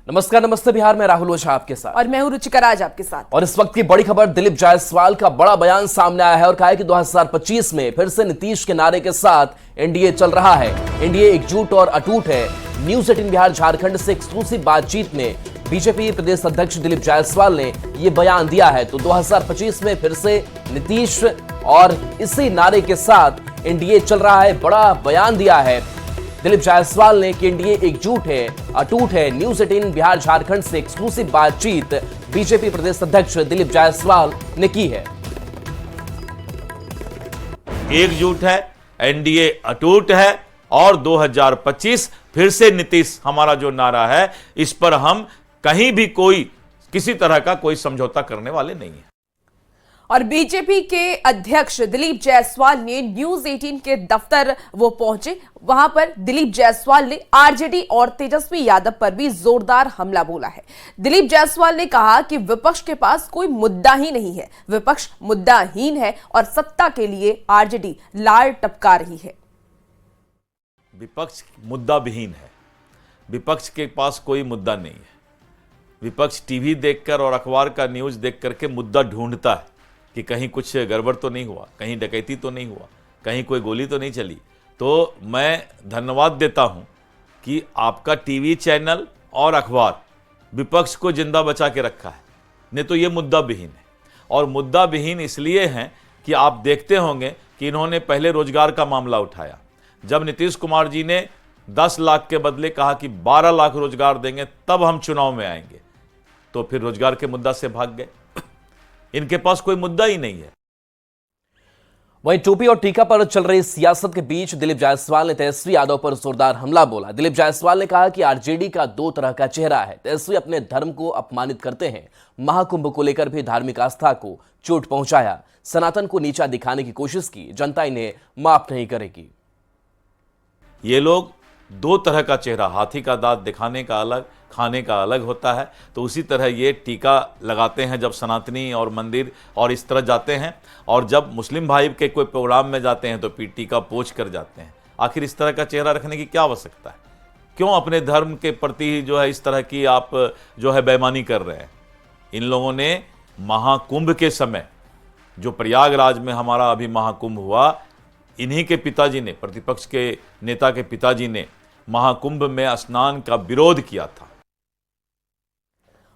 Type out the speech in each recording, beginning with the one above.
नमस्कार, नमस्ते बिहार में राहुल ओझा आपके साथ और मैं हूं रुचिका राज आपके साथ। और इस वक्त की बड़ी खबर, दिलीप जायसवाल का बड़ा बयान सामने आया है और कहा है कि 2025 में फिर से नीतीश के नारे के साथ एनडीए चल रहा है। एनडीए एकजुट और अटूट है। न्यूज 18 बिहार झारखंड से एक्सक्लूसिव बातचीत में बीजेपी प्रदेश अध्यक्ष दिलीप जायसवाल ने यह बयान दिया है। तो 2025 में फिर से नीतीश और इसी नारे के साथ एनडीए चल रहा है। बड़ा बयान दिया है दिलीप जायसवाल ने कि एनडीए एकजुट है, अटूट है। न्यूज 18 बिहार झारखंड से एक्सक्लूसिव बातचीत बीजेपी प्रदेश अध्यक्ष दिलीप जायसवाल ने की है। एकजुट है, एनडीए अटूट है और 2025 फिर से नीतीश हमारा जो नारा है, इस पर हम कहीं भी किसी तरह का कोई समझौता करने वाले नहीं है। और बीजेपी के अध्यक्ष दिलीप जायसवाल ने न्यूज 18 के दफ्तर वो पहुंचे। वहां पर दिलीप जायसवाल ने आरजेडी और तेजस्वी यादव पर भी जोरदार हमला बोला है। दिलीप जायसवाल ने कहा कि विपक्ष के पास कोई मुद्दा ही नहीं है, विपक्ष मुद्दाहीन है और सत्ता के लिए आरजेडी लाल टपका रही है। विपक्ष मुद्दा विहीन है, विपक्ष के पास कोई मुद्दा नहीं है। विपक्ष टीवी देखकर और अखबार का न्यूज देख करके मुद्दा ढूंढता है कि कहीं कुछ गड़बड़ तो नहीं हुआ, कहीं डकैती तो नहीं हुआ, कहीं कोई गोली तो नहीं चली। तो मैं धन्यवाद देता हूं कि आपका टीवी चैनल और अखबार विपक्ष को जिंदा बचा के रखा है, नहीं तो ये मुद्दा विहीन है। और मुद्दा विहीन इसलिए है कि आप देखते होंगे कि इन्होंने पहले रोजगार का मामला उठाया। जब नीतीश कुमार जी ने 10 लाख के बदले कहा कि 12 लाख रोजगार देंगे तब हम चुनाव में आएंगे, तो फिर रोजगार के मुद्दा से भाग गए। इनके पास कोई मुद्दा ही नहीं है। वहीं टोपी और टीका पर चल रही सियासत के बीच दिलीप जायसवाल ने तेजस्वी यादव पर जोरदार हमला बोला। दिलीप जायसवाल ने कहा कि आरजेडी का 2 तरह का चेहरा है। तेजस्वी अपने धर्म को अपमानित करते हैं। महाकुंभ को लेकर भी धार्मिक आस्था को चोट पहुंचाया। सनातन को नीचा दिखाने की कोशिश की। जनता इन्हें माफ नहीं करेगी। ये लोग 2 तरह का चेहरा, हाथी का दांत दिखाने का अलग, खाने का अलग होता है। तो उसी तरह ये टीका लगाते हैं जब सनातनी और मंदिर और इस तरह जाते हैं, और जब मुस्लिम भाई के कोई प्रोग्राम में जाते हैं तो फिर टीका पोंछ कर जाते हैं। आखिर इस तरह का चेहरा रखने की क्या आवश्यकता है? क्यों अपने धर्म के प्रति ही जो है इस तरह की आप जो है बेईमानी कर रहे हैं? इन लोगों ने महाकुंभ के समय, जो प्रयागराज में हमारा अभी महाकुंभ हुआ, इन्हीं के पिताजी ने, प्रतिपक्ष के नेता के पिताजी ने महाकुंभ में स्नान का विरोध किया था।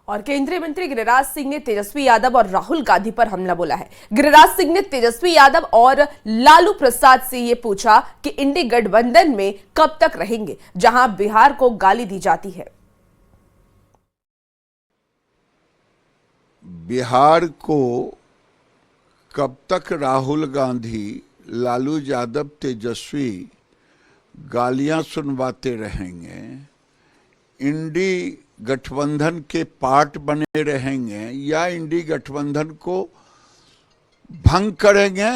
और केंद्रीय मंत्री गिरिराज सिंह ने तेजस्वी यादव और राहुल गांधी पर हमला बोला है। गिरिराज सिंह ने तेजस्वी यादव और लालू प्रसाद से यह पूछा कि इंडी गठबंधन में कब तक रहेंगे, जहां बिहार को गाली दी जाती है। बिहार को कब तक राहुल गांधी, लालू यादव, तेजस्वी गालियां सुनवाते रहेंगे, इंडी गठबंधन के पार्ट बने रहेंगे या इंडी गठबंधन को भंग करेंगे,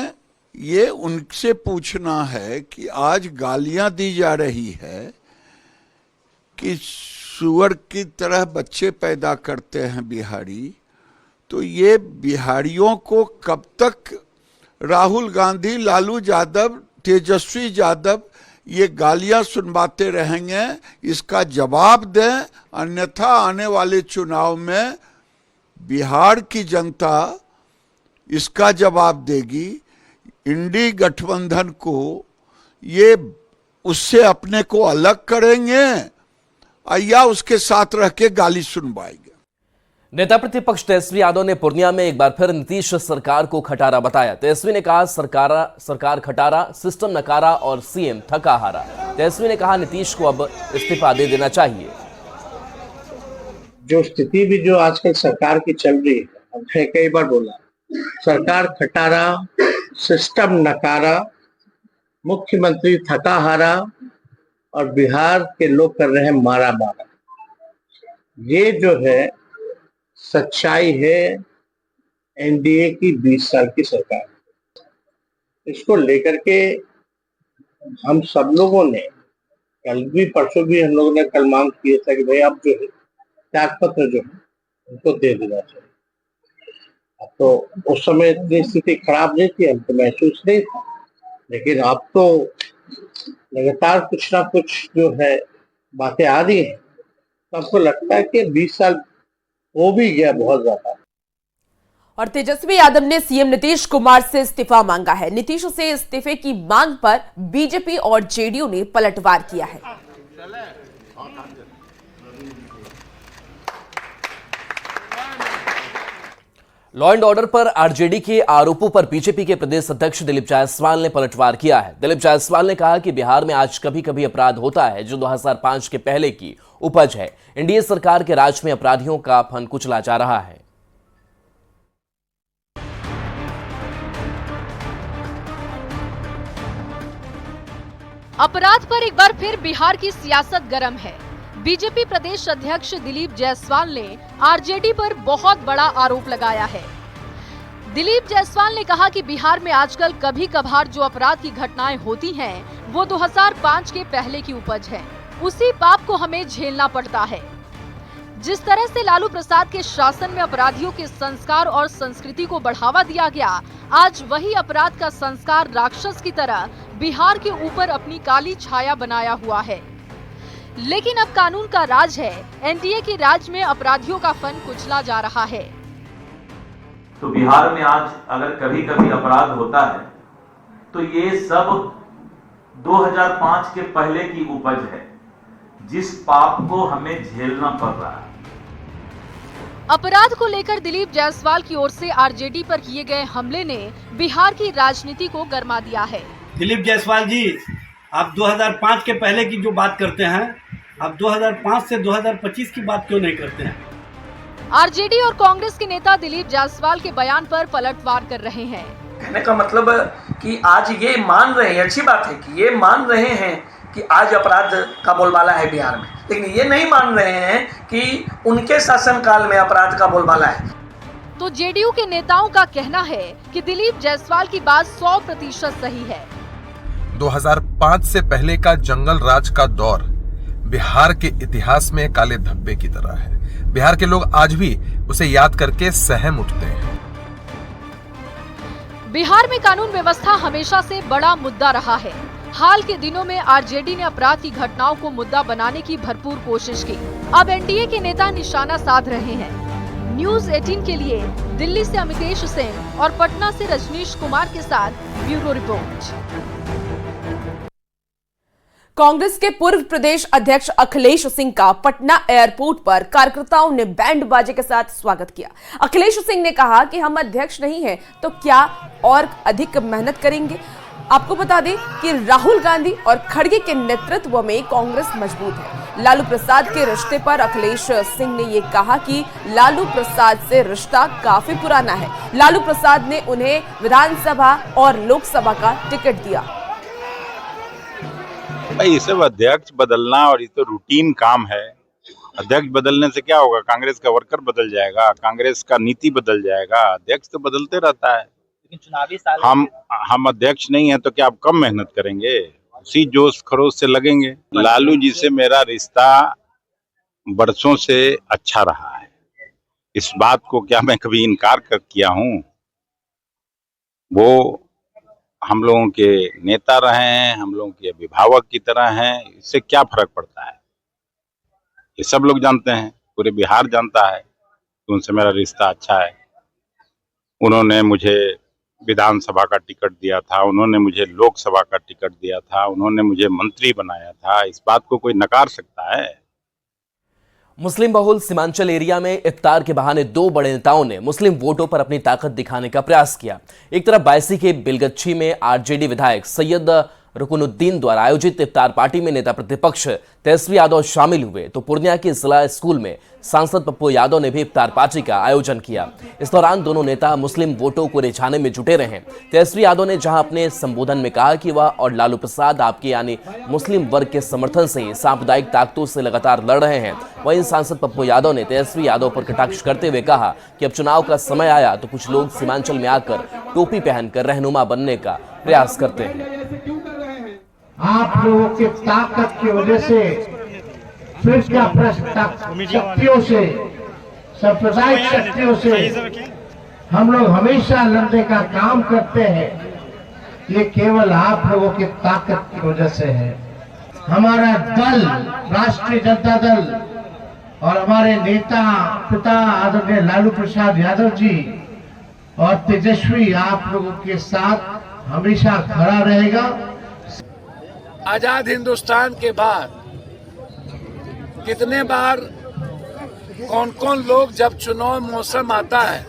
ये उनसे पूछना है। कि आज गालियां दी जा रही है कि सुअर की तरह बच्चे पैदा करते हैं बिहारी, तो ये बिहारियों को कब तक राहुल गांधी, लालू यादव, तेजस्वी यादव ये गालियां सुनवाते रहेंगे, इसका जवाब दें। अन्यथा आने वाले चुनाव में बिहार की जनता इसका जवाब देगी। इंडी गठबंधन को ये उससे अपने को अलग करेंगे या उसके साथ रह के गाली सुनवाएंगे। नेता प्रतिपक्ष तेजस्वी यादव ने पूर्णिया में एक बार फिर नीतीश सरकार को खटारा बताया। तेजस्वी ने कहा सरकार खटारा, सिस्टम नकारा और सीएम थका हारा। तेजस्वी ने कहा नीतीश को अब इस्तीफा दे देना चाहिए। जो स्थिति भी जो आजकल सरकार की चल रही है, हमने कई बार बोला, सरकार खटारा, सिस्टम नकारा, मुख्यमंत्री थका हारा और बिहार के लोग कर रहे हैं मारा मारा। ये जो है सच्चाई है एनडीए की 20 साल की सरकार। इसको लेकर के हम सब लोगों ने कल भी परसों भी हम लोगों ने कल मांग किया था कि भाई अब जो है त्याग पत्र जो है उनको दे देना चाहिए। अब तो उस समय इतनी स्थिति खराब नहीं थी, हमको महसूस नहीं था, लेकिन अब तो लगातार कुछ ना कुछ जो है बातें आ रही हैं तो आपको लगता है कि 20 साल हो भी गया बहुत ज्यादा। और तेजस्वी यादव ने सीएम नीतीश कुमार से इस्तीफा मांगा है। नीतीश से इस्तीफे की मांग पर बीजेपी और जेडीयू ने पलटवार किया है। लॉ एंड ऑर्डर पर आरजेडी के आरोपों पर बीजेपी के प्रदेश अध्यक्ष दिलीप जायसवाल ने पलटवार किया है। दिलीप जायसवाल ने कहा कि बिहार में आज कभी कभी अपराध होता है जो 2005 के पहले की उपज है। एनडीए सरकार के राज में अपराधियों का फन कुचला जा रहा है। अपराध पर एक बार फिर बिहार की सियासत गर्म है। बीजेपी प्रदेश अध्यक्ष दिलीप जायसवाल ने आरजेडी पर बहुत बड़ा आरोप लगाया है। दिलीप जायसवाल ने कहा कि बिहार में आजकल कभी कभार जो अपराध की घटनाएं होती हैं, वो 2005 के पहले की उपज है। उसी पाप को हमें झेलना पड़ता है। जिस तरह से लालू प्रसाद के शासन में अपराधियों के संस्कार और संस्कृति को बढ़ावा दिया गया, आज वही अपराध का संस्कार राक्षस की तरह बिहार के ऊपर अपनी काली छाया बनाया हुआ है। लेकिन अब कानून का राज है। एनडीए के राज में अपराधियों का फन कुचला जा रहा है। तो बिहार में आज अगर कभी कभी अपराध होता है तो ये सब 2005 के पहले की उपज है, जिस पाप को हमें झेलना पड़ रहा है। अपराध को लेकर दिलीप जायसवाल की ओर से आरजेडी पर किए गए हमले ने बिहार की राजनीति को गरमा दिया है। दिलीप जायसवाल जी, आप 2005 के पहले की जो बात करते हैं, आप 2005 से 2025 की बात क्यों नहीं करते हैं? आरजेडी और कांग्रेस के नेता दिलीप जायसवाल के बयान पर पलटवार कर रहे हैं। कहने का मतलब कि आज ये मान रहे हैं, अच्छी बात है कि ये मान रहे हैं कि आज अपराध का बोलबाला है बिहार में, लेकिन ये नहीं मान रहे हैं कि उनके शासनकाल में अपराध का बोलबाला है। तो जेडीयू के नेताओं का कहना है कि दिलीप जायसवाल की बात 100% सही है। 2005 से पहले का जंगल राज का दौर बिहार के इतिहास में काले धब्बे की तरह है। बिहार के लोग आज भी उसे याद करके सहम उठते हैं। बिहार में कानून व्यवस्था हमेशा से बड़ा मुद्दा रहा है। हाल के दिनों में आरजेडी ने अपराध की घटनाओं को मुद्दा बनाने की भरपूर कोशिश की। अब एनडीए के नेता निशाना साध रहे हैं। न्यूज़ 18 के लिए दिल्ली से अमितेश सिंह और पटना से रजनीश कुमार के साथ ब्यूरो रिपोर्ट। कांग्रेस के पूर्व प्रदेश अध्यक्ष अखिलेश सिंह का पटना एयरपोर्ट पर कार्यकर्ताओं ने बैंड बाजे के साथ स्वागत किया। अखिलेश सिंह ने कहा कि हम अध्यक्ष नहीं हैं तो क्या और अधिक मेहनत करेंगे। आपको बता दें कि राहुल गांधी और खड़गे के नेतृत्व में कांग्रेस मजबूत है। लालू प्रसाद के रिश्ते पर अखिलेश सिंह ने ये कहा कि लालू प्रसाद से रिश्ता काफी पुराना है। लालू प्रसाद ने उन्हें विधानसभा और लोकसभा का टिकट दिया। भाई, ये सब अध्यक्ष बदलना और ये तो रूटीन काम है। अध्यक्ष बदलने से क्या होगा? कांग्रेस का वर्कर बदल जाएगा, कांग्रेस का नीति बदल जाएगा। अध्यक्ष तो बदलते रहता है। लेकिन चुनावी साल हम अध्यक्ष नहीं है तो क्या आप कम मेहनत करेंगे? उसी जोश खरोश से लगेंगे। लालू जी से मेरा रिश्ता बरसों से अच्छा रहा है। इस बात को क्या मैं कभी इनकार किया हूँ? वो हम लोगों के नेता रहे हैं, हम लोगों के अभिभावक की तरह हैं। इससे क्या फर्क पड़ता है? ये सब लोग जानते हैं, पूरे बिहार जानता है कि उनसे मेरा रिश्ता अच्छा है। उन्होंने मुझे विधानसभा का टिकट दिया था, उन्होंने मुझे लोकसभा का टिकट दिया था, उन्होंने मुझे मंत्री बनाया था। इस बात को कोई नकार सकता है? मुस्लिम बहुल सीमांचल एरिया में इफ्तार के बहाने दो बड़े नेताओं ने मुस्लिम वोटों पर अपनी ताकत दिखाने का प्रयास किया। एक तरफ बायसी के बिलगच्छी में आरजेडी विधायक सैयद रुकनुद्दीन द्वारा आयोजित इफ्तार पार्टी में नेता प्रतिपक्ष तेजस्वी यादव शामिल हुए, तो पूर्णिया के जिला स्कूल में सांसद पप्पू यादव ने भी इफ्तार पार्टी का आयोजन किया। इस दौरान दोनों नेता मुस्लिम वोटों को रिझाने में जुटे रहे। तेजस्वी यादव ने जहां अपने संबोधन में कहा कि वह और लालू प्रसाद आपके यानी मुस्लिम वर्ग के समर्थन से सांप्रदायिक ताकतों से लगातार लड़ रहे हैं, वहीं सांसद पप्पू यादव ने तेजस्वी यादव पर कटाक्ष करते हुए कहा कि अब चुनाव का समय आया तो कुछ लोग सीमांचल में आकर टोपी पहनकर रहनुमा बनने का प्रयास करते हैं। आप लोगों की ताकत की वजह से, फिरका शक्तियों से, सांप्रदायिक शक्तियों से हम लोग हमेशा लड़ने का काम करते हैं। ये केवल आप लोगों की ताकत की वजह से है। हमारा दल, राष्ट्रीय जनता दल, और हमारे नेता पिता आदरणीय लालू प्रसाद यादव जी और तेजस्वी आप लोगों के साथ हमेशा खड़ा रहेगा। आजाद हिंदुस्तान के बाद कितने बार कौन कौन लोग जब चुनाव मौसम आता है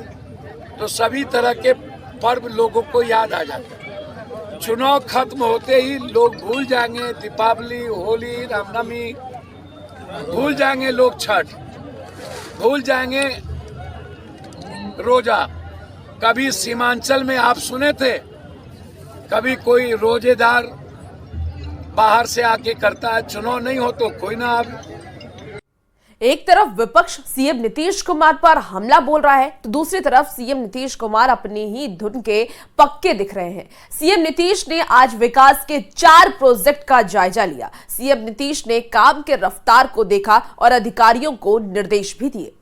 तो सभी तरह के पर्व लोगों को याद आ जाते हैं। चुनाव खत्म होते ही लोग भूल जाएंगे दीपावली, होली, रामनवमी, भूल जाएंगे लोग छठ, भूल जाएंगे रोजा। कभी सीमांचल में आप सुने थे, कभी कोई रोजेदार बाहर से आके करता है, चुनाव नहीं हो तो कोई ना आवे। एक तरफ विपक्ष सीएम नीतीश कुमार पर हमला बोल रहा है तो दूसरी तरफ सीएम नीतीश कुमार अपनी ही धुन के पक्के दिख रहे हैं। सीएम नीतीश ने आज विकास के 4 प्रोजेक्ट का जायजा लिया। सीएम नीतीश ने काम के रफ्तार को देखा और अधिकारियों को निर्देश भी दिए।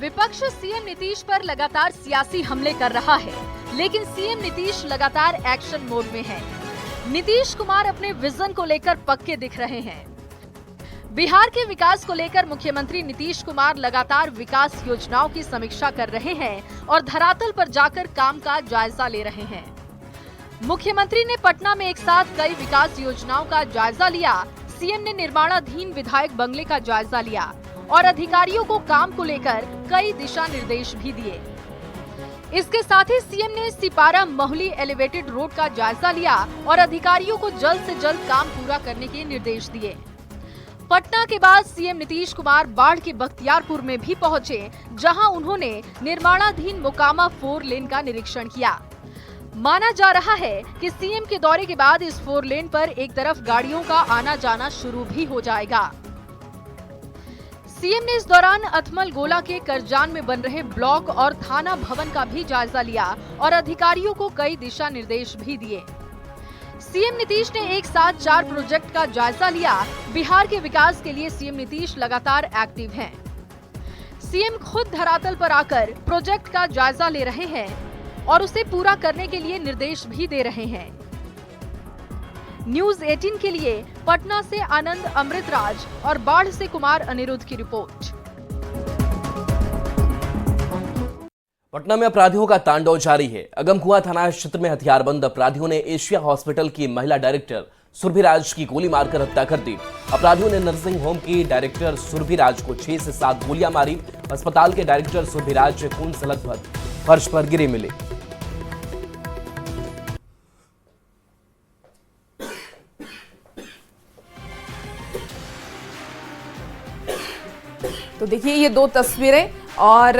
विपक्ष सीएम नीतीश पर लगातार सियासी हमले कर रहा है, लेकिन सीएम नीतीश लगातार एक्शन मोड में है। नीतीश कुमार अपने विजन को लेकर पक्के दिख रहे हैं। बिहार के विकास को लेकर मुख्यमंत्री नीतीश कुमार लगातार विकास योजनाओं की समीक्षा कर रहे हैं और धरातल पर जाकर काम का जायजा ले रहे हैं। मुख्यमंत्री ने पटना में एक साथ कई विकास योजनाओं का जायजा लिया। सीएम ने निर्माणाधीन विधायक बंगले का जायजा लिया और अधिकारियों को काम को लेकर कई दिशा निर्देश भी दिए। इसके साथ ही सीएम ने सिपारा महली एलिवेटेड रोड का जायजा लिया और अधिकारियों को जल्द से जल्द काम पूरा करने के निर्देश दिए। पटना के बाद सीएम नीतीश कुमार बाढ़ के बख्तियारपुर में भी पहुंचे, जहां उन्होंने निर्माणाधीन मोकामा 4 लेन का निरीक्षण किया। माना जा रहा है कि सीएम के दौरे के बाद इस 4 लेन पर एक तरफ गाड़ियों का आना जाना शुरू भी हो जाएगा। सीएम ने इस दौरान अथमल गोला के करजान में बन रहे ब्लॉक और थाना भवन का भी जायजा लिया और अधिकारियों को कई दिशा निर्देश भी दिए। सीएम नीतीश ने एक साथ 4 प्रोजेक्ट का जायजा लिया। बिहार के विकास के लिए सीएम नीतीश लगातार एक्टिव हैं। सीएम खुद धरातल पर आकर प्रोजेक्ट का जायजा ले रहे हैं और उसे पूरा करने के लिए निर्देश भी दे रहे हैं। न्यूज़ 18 के लिए पटना से आनंद अमृतराज और बाढ़ से कुमार अनिरुद्ध की रिपोर्ट। पटना में अपराधियों का तांडव जारी है। अगमकुआं थाना क्षेत्र में हथियारबंद अपराधियों ने एशिया हॉस्पिटल की महिला डायरेक्टर सुरभि राज की गोली मारकर हत्या कर दी। अपराधियों ने नर्सिंग होम की डायरेक्टर सुरभि राज को 6 से 7 गोलियां मारी। अस्पताल के डायरेक्टर सुरभि राज खून से लथपथ फर्श पर गिरे मिले। तो देखिए ये 2 तस्वीरें और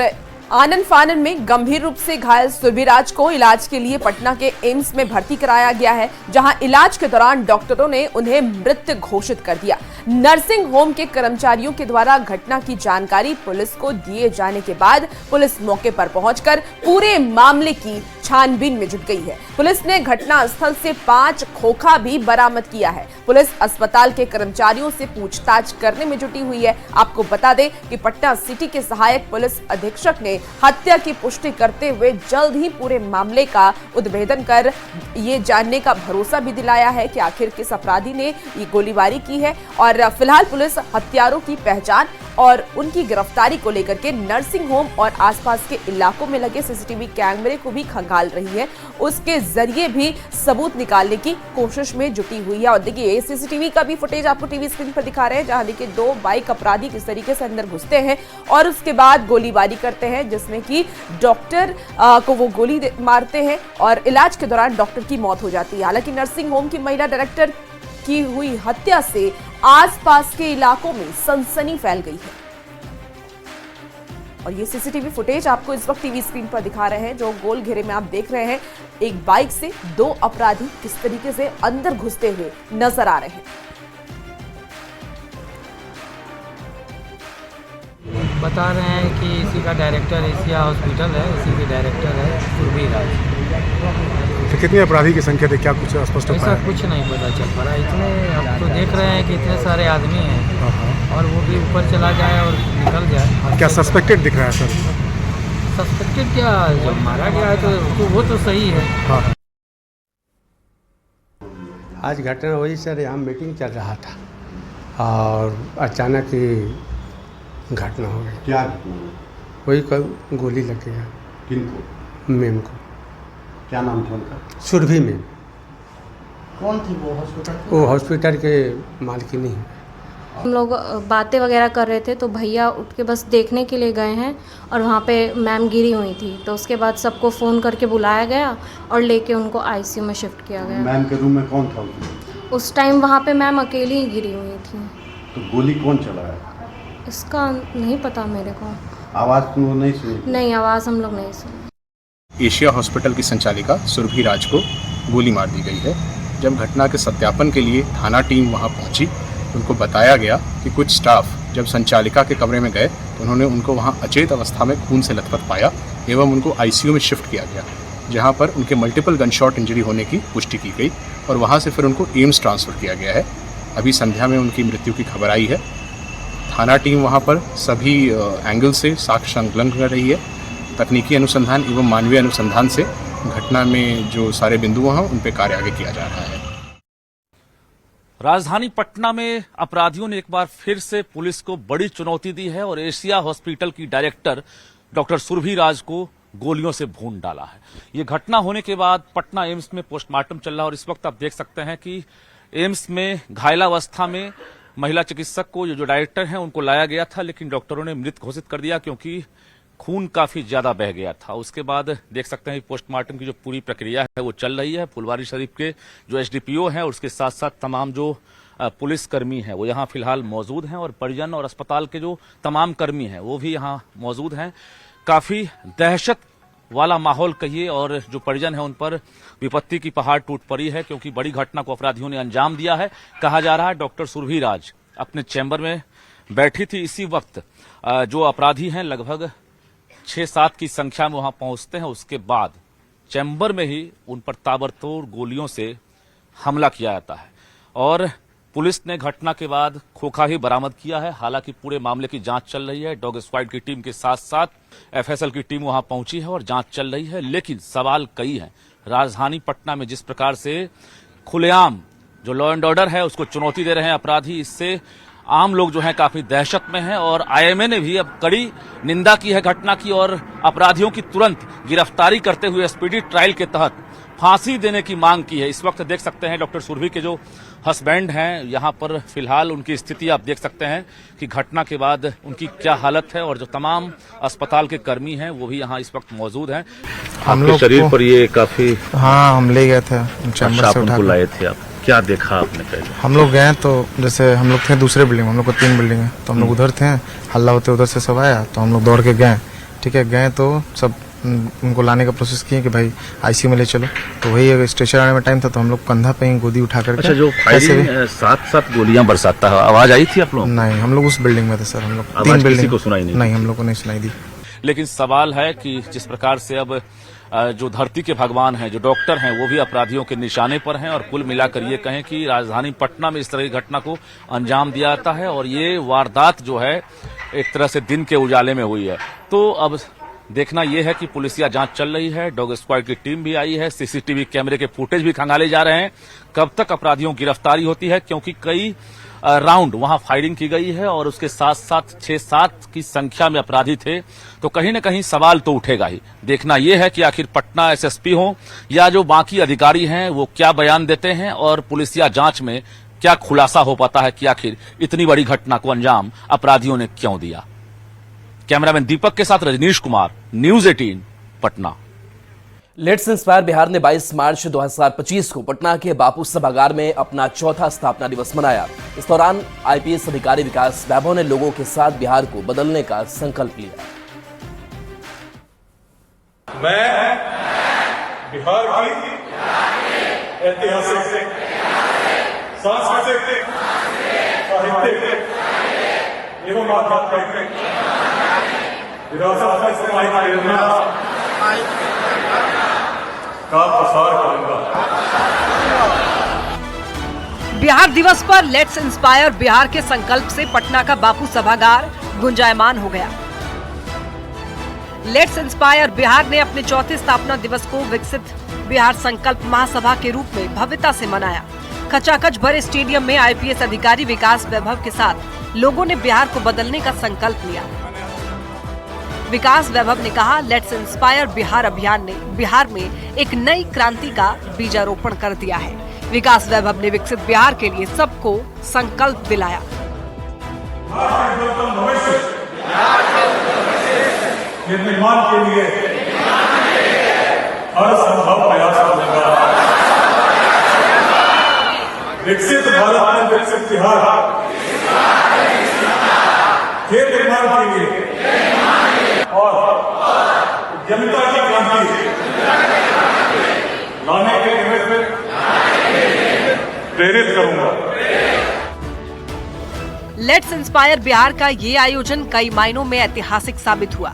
आनन फानन में गंभीर रूप से घायल सुरभि राज को इलाज के लिए पटना के एम्स में भर्ती कराया गया है, जहां इलाज के दौरान डॉक्टरों ने उन्हें मृत घोषित कर दिया। नर्सिंग होम के कर्मचारियों के द्वारा घटना की जानकारी पुलिस को दिए जाने के बाद पुलिस मौके पर पहुंचकर पूरे मामले की छानबीन में जुट गई है। पुलिस ने घटना स्थल से 5 खोखा भी बरामद किया है। पुलिस अस्पताल के कर्मचारियों से पूछताछ करने में जुटी हुई है। आपको बता दें कि पटना सिटी के सहायक पुलिस अधीक्षक ने हत्या की पुष्टि करते हुए जल्द ही पूरे मामले का उद्भेदन कर ये जानने का भरोसा भी दिलाया है कि आखिर किस अपराधी ने ये गोलीबारी की है। और फिलहाल पुलिस हत्यारों की पहचान और उनकी गिरफ्तारी को लेकर के नर्सिंग होम और आसपास के इलाकों में लगे सीसीटीवी कैमरे को भी खंगाल रही है। उसके जरिए भी सबूत निकालने की कोशिश में जुटी हुई है। और देखिए सीसीटीवी का भी फुटेज आपको टीवी स्क्रीन पर दिखा रहे हैं, जहां देखिए 2 बाइक अपराधी किस तरीके से अंदर घुसते हैं और उसके बाद गोलीबारी करते हैं, जिसमें कि डॉक्टर को वो गोली मारते हैं और इलाज के दौरान डॉक्टर की मौत हो जाती है। हालांकि नर्सिंग होम की महिला डायरेक्टर की हुई हत्या से आसपास के इलाकों में सनसनी फैल गई है। और ये सीसीटीवी फुटेज आपको इस वक्त टीवी स्क्रीन पर दिखा रहे हैं, जो गोल घेरे में आप देख रहे हैं। एक बाइक से 2 अपराधी किस तरीके से अंदर घुसते हुए नजर आ रहे हैं। बता रहे हैं कि इसी का डायरेक्टर एशिया हॉस्पिटल है, इसी के डायरेक्टर है सुरभि राज। तो कितने अपराधी की संख्या थी, क्या कुछ स्पष्ट ऐसा कुछ नहीं पता चल पा रहा। इतने अब तो देख रहे हैं कि इतने सारे आदमी हैं और वो भी ऊपर चला जाए और निकल जाए। क्या सस्पेक्टेड दिख रहा है सर? सस्पेक्टेड क्या, जो मारा गया है तो वो तो सही है। हाँ। आज घटना वही सर, यहाँ मीटिंग चल रहा था और अचानक ही घटना हो गई। क्या वही गोली लग गया। किनको? मैम को। क्या नाम था उनका? सुरभि मैम। कौन थी वो हॉस्पिटल? वो हॉस्पिटल के मालकिनी है। हम लोग बातें वगैरह कर रहे थे तो भैया उठ के बस देखने के लिए गए हैं और वहाँ पे मैम गिरी हुई थी, तो उसके बाद सबको फ़ोन करके बुलाया गया और लेके उनको आईसीयू में शिफ्ट किया गया। मैम के रूम में कौन था उसमें? उस टाइम वहाँ पे मैम अकेली ही गिरी हुई थी। तो गोली कौन चलाया? इसका नहीं पता मेरे को। आवाज़ तुम नहीं सुनी? नहीं, आवाज़ हम लोग नहीं सुनी। एशिया हॉस्पिटल की संचालिका सुरभि राज को गोली मार दी गई है। जब घटना के सत्यापन के लिए थाना टीम वहां पहुंची, उनको बताया गया कि कुछ स्टाफ जब संचालिका के कमरे में गए तो उन्होंने उनको वहां अचेत अवस्था में खून से लथपथ पाया एवं उनको आईसीयू में शिफ्ट किया गया, जहां पर उनके मल्टीपल गनशॉट इंजरी होने की पुष्टि की गई और वहां से फिर उनको एम्स ट्रांसफ़र किया गया है। अभी संध्या में उनकी मृत्यु की खबर आई है। थाना टीम वहां पर सभी एंगल से साक्ष्य संकलन कर रही है। तकनीकी अनुसंधान एवं मानवीय अनुसंधान से घटना में जो सारे बिंदु हैं उन पर कार्य आगे किया जा रहा है। राजधानी पटना में अपराधियों ने एक बार फिर से पुलिस को बड़ी चुनौती दी है और एशिया हॉस्पिटल की डायरेक्टर डॉक्टर सुरभि राज को गोलियों से भून डाला है। ये घटना होने के बाद पटना एम्स में पोस्टमार्टम चल रहा है और इस वक्त आप देख सकते हैं कि एम्स में घायलावस्था में महिला चिकित्सक को जो डायरेक्टर हैं उनको लाया गया था, लेकिन डॉक्टरों ने मृत घोषित कर दिया क्योंकि खून काफी ज्यादा बह गया था। उसके बाद देख सकते हैं पोस्टमार्टम की जो पूरी प्रक्रिया है वो चल रही है। फुलवारी शरीफ के जो एसडीपीओ हैं और उसके साथ साथ तमाम जो पुलिसकर्मी हैं वो यहाँ फिलहाल मौजूद हैं और परिजन और अस्पताल के जो तमाम कर्मी हैं वो भी यहाँ मौजूद हैं। काफी दहशत वाला माहौल कहिए और जो परिजन है उन पर विपत्ति की पहाड़ टूट पड़ी है क्योंकि बड़ी घटना को अपराधियों ने अंजाम दिया है। कहा जा रहा है डॉक्टर सुरभि राज अपने चैम्बर में बैठी थी, इसी वक्त जो अपराधी हैं लगभग 6-7 की संख्या में वहां पहुंचते हैं। उसके बाद चैम्बर में ही उन पर ताबड़तोड़ गोलियों से हमला किया जाता है और पुलिस ने घटना के बाद खोखा ही बरामद किया है। हालांकि पूरे मामले की जांच चल रही है। डॉग स्क्वाड की टीम के साथ साथ एफएसएल की टीम वहां पहुंची है और जांच चल रही है। लेकिन सवाल कई हैं। राजधानी पटना में जिस प्रकार से खुलेआम जो लॉ एंड ऑर्डर है उसको चुनौती दे रहे हैं अपराधी, इससे आम लोग जो हैं काफी दहशत में हैं और आईएमए ने भी अब कड़ी निंदा की है घटना की और अपराधियों की तुरंत गिरफ्तारी करते हुए स्पीडी ट्रायल के तहत फांसी देने की मांग की है। इस वक्त देख सकते हैं डॉक्टर सुरभि के जो हस्बैंड हैं यहाँ पर फिलहाल उनकी स्थिति आप देख सकते हैं कि घटना के बाद उनकी क्या हालत है और जो तमाम अस्पताल के कर्मी हैं वो भी यहाँ इस वक्त मौजूद हैं। हम लोग शरीर पर ये काफी हम ले गए थे चैम्बर से उठा लाए थे। आप क्या देखा आपने पहले? हम लोग गए तो जैसे हम लोग थे दूसरे बिल्डिंग में, हम लोग को 3 बिल्डिंग है, तो हम लोग उधर थे, हल्ला होते उधर से सब आया तो हम लोग दौड़ के गए। ठीक है, गए तो सब उनको लाने का प्रोसेस किए कि भाई आईसीयू में ले चलो, तो वही स्टेशन आने में टाइम था तो हम लोग कंधा पे ही गोदी उठा करके। अच्छा, जो फायरिंग 7-7 गोलियां बरसाता है, आवाज आई थी आप लोग? नहीं, हम लोग उस बिल्डिंग में थे सर, हम लोग 3 बिल्डिंग को सुनाई नहीं? हम लोग को नहीं सुनाई दी। लेकिन सवाल है कि जिस प्रकार से अब जो धरती के भगवान हैं, जो डॉक्टर हैं, वो भी अपराधियों के निशाने पर हैं और कुल मिलाकर ये कहें कि राजधानी पटना में इस तरह की घटना को अंजाम दिया जाता है और ये वारदात जो है एक तरह से दिन के उजाले में हुई है। तो अब देखना यह है कि पुलिसिया जांच चल रही है, डॉग स्क्वाड की टीम भी आई है, सीसीटीवी कैमरे के फुटेज भी खंगाले जा रहे हैं। कब तक अपराधियों की गिरफ्तारी होती है, क्योंकि कई राउंड वहां फायरिंग की गई है और उसके साथ साथ 6-7 की संख्या में अपराधी थे, तो कहीं न कहीं सवाल तो उठेगा ही। देखना यह है कि आखिर पटना एसएसपी हो या जो बाकी अधिकारी हैं वो क्या बयान देते हैं और पुलिसिया जांच में क्या खुलासा हो पाता है कि आखिर इतनी बड़ी घटना को अंजाम अपराधियों ने क्यों दिया। कैमरामैन दीपक के साथ Rajneesh Kumar, news 18 Patna. Let's inspire Bihar ने 22 मार्च 2025 को पटना के बापू सभागार में अपना चौथा स्थापना दिवस मनाया। इस दौरान आईपीएस अधिकारी विकास वैभव ने लोगों के साथ बिहार को बदलने का संकल्प लिया। मैं बिहार की ऐतिहासिक, सांस्कृतिक, साहित्यिक एवं आध्यात्मिक विरासत में समाहित प्रेरणा का प्रसार करूंगा। बिहार दिवस पर लेट्स इंस्पायर बिहार के संकल्प से पटना का बापू सभागार गुंजायमान हो गया। लेट्स इंस्पायर बिहार ने अपने चौथे स्थापना दिवस को विकसित बिहार संकल्प महासभा के रूप में भव्यता से मनाया। खचाखच भरे स्टेडियम में आईपीएस अधिकारी विकास वैभव के साथ लोगों ने बिहार को बदलने का संकल्प लिया। विकास वैभव ने कहा, लेट्स इंस्पायर बिहार अभियान ने बिहार में एक नई क्रांति का बीजारोपण कर दिया है। विकास वैभव ने विकसित बिहार के लिए सबको संकल्प दिलाया। के निर्माण के लिए हर संभव प्रयास करूंगा। विकसित भारत में विकसित बिहार के निर्माण के लिए और जनता की क्रांति लाने के लिए प्रेरित करूंगा। लेट्स इंस्पायर बिहार का ये आयोजन कई मायनों में ऐतिहासिक साबित हुआ।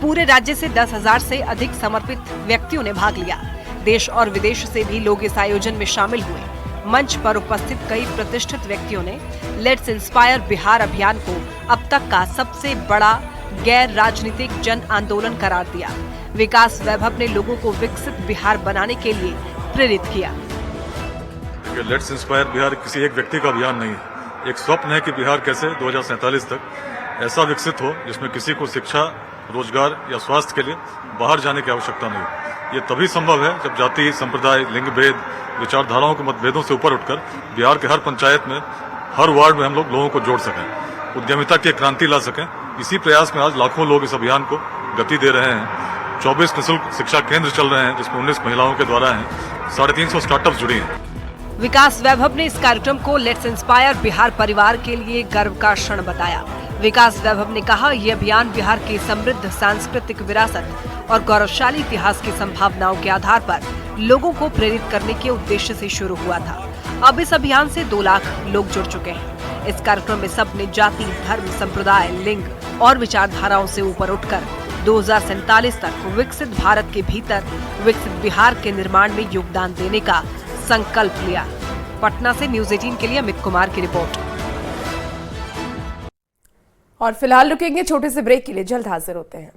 पूरे राज्य से 10,000 से अधिक समर्पित व्यक्तियों ने भाग लिया। देश और विदेश से भी लोग इस आयोजन में शामिल हुए। मंच पर उपस्थित कई प्रतिष्ठित व्यक्तियों ने लेट्स इंस्पायर बिहार अभियान को अब तक का सबसे बड़ा गैर राजनीतिक जन आंदोलन करार दिया। विकास वैभव ने लोगों को विकसित बिहार बनाने के लिए प्रेरित किया। लेट्स इंस्पायर बिहार किसी एक व्यक्ति का अभियान नहीं है। एक स्वप्न है कि बिहार कैसे 2047 तक ऐसा विकसित हो जिसमें किसी को शिक्षा, रोजगार या स्वास्थ्य के लिए बाहर जाने की आवश्यकता नहीं। ये तभी संभव है जब जाति, संप्रदाय, लिंग भेद, विचारधाराओं के मतभेदों से ऊपर उठकर बिहार के हर पंचायत में, हर वार्ड में हम लोगों को जोड़ सकें, उद्यमिता की क्रांति ला सकें। इसी प्रयास में आज लाखों लोग इस अभियान को गति दे रहे हैं। 24 निःशुल्क शिक्षा केंद्र चल रहे हैं जिसमें 19 महिलाओं के द्वारा हैं। 350 स्टार्टअप जुड़ी हैं। विकास वैभव ने इस कार्यक्रम को लेट्स इंस्पायर बिहार परिवार के लिए गर्व का क्षण बताया। विकास वैभव ने कहा, ये अभियान बिहार की समृद्ध सांस्कृतिक विरासत और गौरवशाली इतिहास की संभावनाओं के आधार पर लोगों को प्रेरित करने के उद्देश्य से शुरू हुआ था। अब इस अभियान से 2 लाख लोग जुड़ चुके हैं। इस कार्यक्रम में सबने जाति, धर्म, संप्रदाय, लिंग और विचारधाराओं से ऊपर उठकर 2047 तक विकसित भारत के भीतर विकसित बिहार के निर्माण में योगदान देने का संकल्प लिया। पटना से न्यूज़ 18 के लिए अमित कुमार की रिपोर्ट। और फिलहाल रुकेंगे छोटे से ब्रेक के लिए, जल्द हाजिर होते हैं।